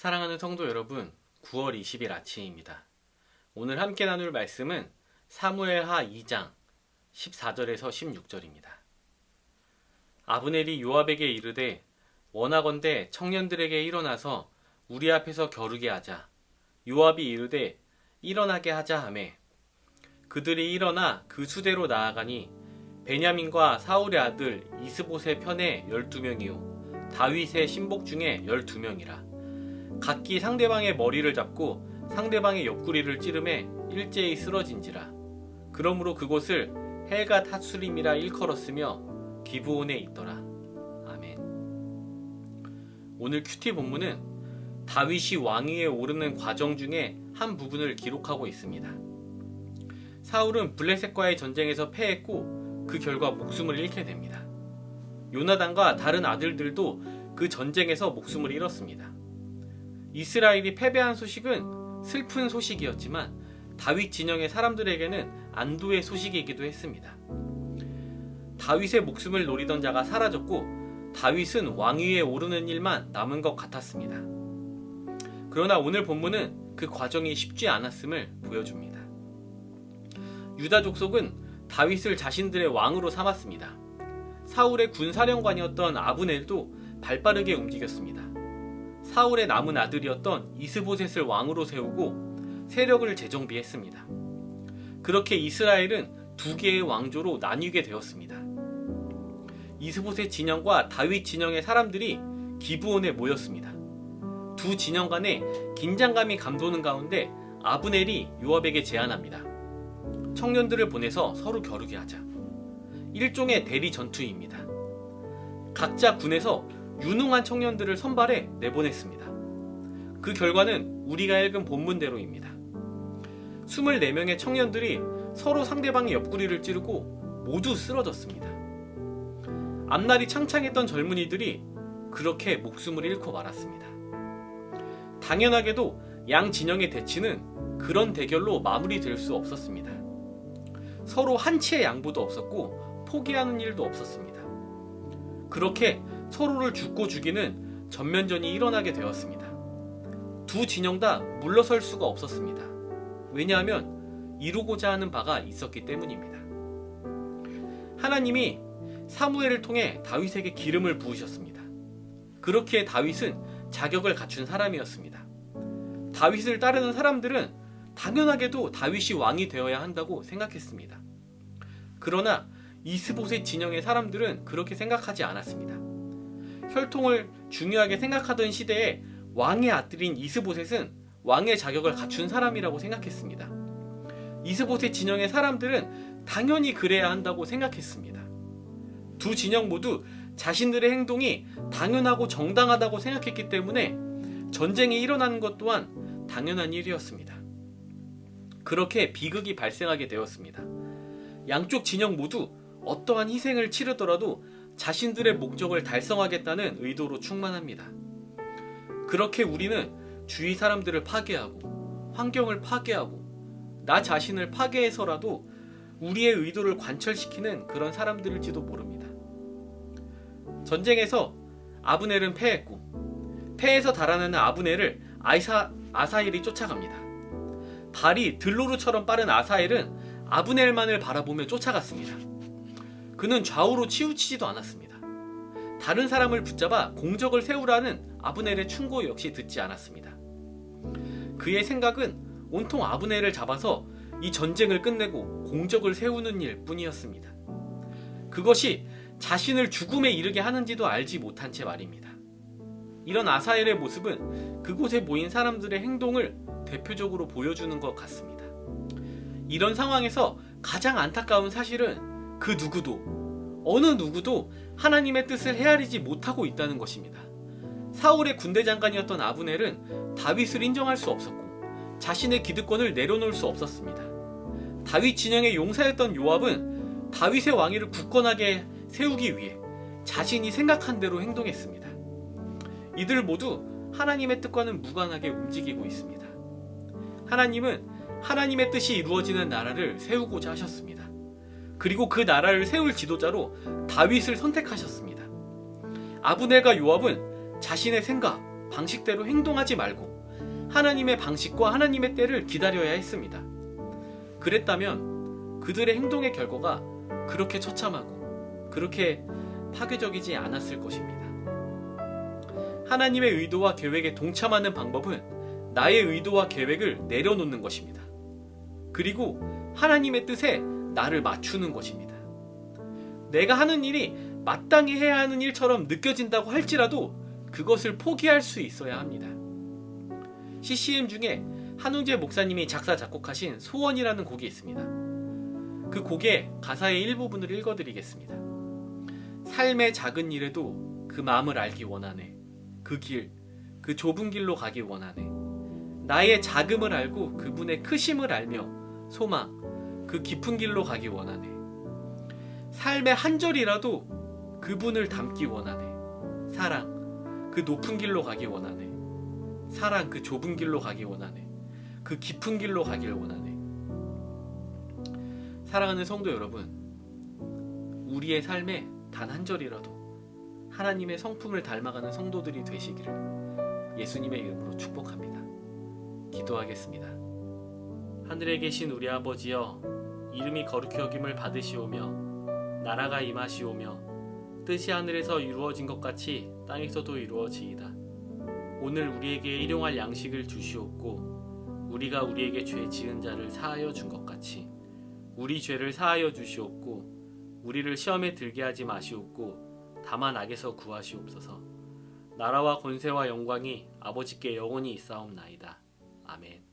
사랑하는 성도 여러분, 9월 20일 아침입니다. 오늘 함께 나눌 말씀은 사무엘하 2장 14절에서 16절입니다. 아브넬이 요압에게 이르되 원하건대 청년들에게 일어나서 우리 앞에서 겨루게 하자. 요압이 이르되 일어나게 하자 하매 그들이 일어나 그 수대로 나아가니 베냐민과 사울의 아들 이스봇의 편에 12명이요 다윗의 신복 중에 12명이라. 각기 상대방의 머리를 잡고 상대방의 옆구리를 찌르매 일제히 쓰러진지라. 그러므로 그곳을 헬갓 핫수림이라 일컬었으며 기브온에 있더라. 아멘. 오늘 큐티 본문은 다윗이 왕위에 오르는 과정 중에 한 부분을 기록하고 있습니다. 사울은 블레셋과의 전쟁에서 패했고 그 결과 목숨을 잃게 됩니다. 요나단과 다른 아들들도 그 전쟁에서 목숨을 잃었습니다. 이스라엘이 패배한 소식은 슬픈 소식이었지만 다윗 진영의 사람들에게는 안도의 소식이기도 했습니다. 다윗의 목숨을 노리던 자가 사라졌고 다윗은 왕위에 오르는 일만 남은 것 같았습니다. 그러나 오늘 본문은 그 과정이 쉽지 않았음을 보여줍니다. 유다 족속은 다윗을 자신들의 왕으로 삼았습니다. 사울의 군사령관이었던 아브넬도 발빠르게 움직였습니다. 사울의 남은 아들이었던 이스보셋을 왕으로 세우고 세력을 재정비했습니다. 그렇게 이스라엘은 두 개의 왕조로 나뉘게 되었습니다. 이스보셋 진영과 다윗 진영의 사람들이 기브온에 모였습니다. 두 진영 간에 긴장감이 감도는 가운데 아브넬이 요압에게 제안합니다. 청년들을 보내서 서로 겨루게 하자. 일종의 대리 전투입니다. 각자 군에서 유능한 청년들을 선발해 내보냈습니다. 그 결과는 우리가 읽은 본문대로입니다. 24명의 청년들이 서로 상대방의 옆구리를 찌르고 모두 쓰러졌습니다. 앞날이 창창했던 젊은이들이 그렇게 목숨을 잃고 말았습니다. 당연하게도 양 진영의 대치는 그런 대결로 마무리될 수 없었습니다. 서로 한치의 양보도 없었고 포기하는 일도 없었습니다. 그렇게 서로를 죽고 죽이는 전면전이 일어나게 되었습니다. 두 진영 다 물러설 수가 없었습니다. 왜냐하면 이루고자 하는 바가 있었기 때문입니다. 하나님이 사무엘을 통해 다윗에게 기름을 부으셨습니다. 그렇기에 다윗은 자격을 갖춘 사람이었습니다. 다윗을 따르는 사람들은 당연하게도 다윗이 왕이 되어야 한다고 생각했습니다. 그러나 이스봇의 진영의 사람들은 그렇게 생각하지 않았습니다. 혈통을 중요하게 생각하던 시대에 왕의 아들인 이스보셋은 왕의 자격을 갖춘 사람이라고 생각했습니다. 이스보셋 진영의 사람들은 당연히 그래야 한다고 생각했습니다. 두 진영 모두 자신들의 행동이 당연하고 정당하다고 생각했기 때문에 전쟁이 일어나는 것 또한 당연한 일이었습니다. 그렇게 비극이 발생하게 되었습니다. 양쪽 진영 모두 어떠한 희생을 치르더라도 자신들의 목적을 달성하겠다는 의도로 충만합니다. 그렇게 우리는 주위 사람들을 파괴하고 환경을 파괴하고 나 자신을 파괴해서라도 우리의 의도를 관철시키는 그런 사람들일지도 모릅니다. 전쟁에서 아브넬은 패했고 패해서 달아나는 아브넬을 아사헬이 쫓아갑니다. 발이 들로루처럼 빠른 아사헬은 아브넬만을 바라보며 쫓아갔습니다. 그는 좌우로 치우치지도 않았습니다. 다른 사람을 붙잡아 공적을 세우라는 아브넬의 충고 역시 듣지 않았습니다. 그의 생각은 온통 아브넬을 잡아서 이 전쟁을 끝내고 공적을 세우는 일 뿐이었습니다. 그것이 자신을 죽음에 이르게 하는지도 알지 못한 채 말입니다. 이런 아사헬의 모습은 그곳에 모인 사람들의 행동을 대표적으로 보여주는 것 같습니다. 이런 상황에서 가장 안타까운 사실은 그 누구도 어느 누구도 하나님의 뜻을 헤아리지 못하고 있다는 것입니다. 사울의 군대 장관이었던 아브넬은 다윗을 인정할 수 없었고 자신의 기득권을 내려놓을 수 없었습니다. 다윗 진영의 용사였던 요압은 다윗의 왕위를 굳건하게 세우기 위해 자신이 생각한 대로 행동했습니다. 이들 모두 하나님의 뜻과는 무관하게 움직이고 있습니다. 하나님은 하나님의 뜻이 이루어지는 나라를 세우고자 하셨습니다. 그리고 그 나라를 세울 지도자로 다윗을 선택하셨습니다. 아브넬과 요압은 자신의 생각, 방식대로 행동하지 말고 하나님의 방식과 하나님의 때를 기다려야 했습니다. 그랬다면 그들의 행동의 결과가 그렇게 처참하고 그렇게 파괴적이지 않았을 것입니다. 하나님의 의도와 계획에 동참하는 방법은 나의 의도와 계획을 내려놓는 것입니다. 그리고 하나님의 뜻에 나를 맞추는 것입니다. 내가 하는 일이 마땅히 해야 하는 일처럼 느껴진다고 할지라도 그것을 포기할 수 있어야 합니다. CCM 중에 한웅재 목사님이 작사 작곡하신 소원이라는 곡이 있습니다. 그 곡의 가사의 일부분을 읽어드리겠습니다. 삶의 작은 일에도 그 마음을 알기 원하네. 그 길, 그 좁은 길로 가기 원하네. 나의 작음을 알고 그분의 크심을 알며 소망, 그 깊은 길로 가기 원하네. 삶의 한 절이라도 그분을 담기 원하네. 사랑, 그 높은 길로 가기 원하네. 사랑, 그 좁은 길로 가기 원하네. 그 깊은 길로 가길 원하네. 사랑하는 성도 여러분, 우리의 삶에 단 한 절이라도 하나님의 성품을 닮아가는 성도들이 되시기를 예수님의 이름으로 축복합니다. 기도하겠습니다. 하늘에 계신 우리 아버지여, 이름이 거룩히 여김을 받으시오며 나라가 임하시오며 뜻이 하늘에서 이루어진 것 같이 땅에서도 이루어지이다. 오늘 우리에게 일용할 양식을 주시옵고 우리가 우리에게 죄 지은 자를 사하여 준 것 같이 우리 죄를 사하여 주시옵고 우리를 시험에 들게 하지 마시옵고 다만 악에서 구하시옵소서. 나라와 권세와 영광이 아버지께 영원히 있사옵나이다. 아멘.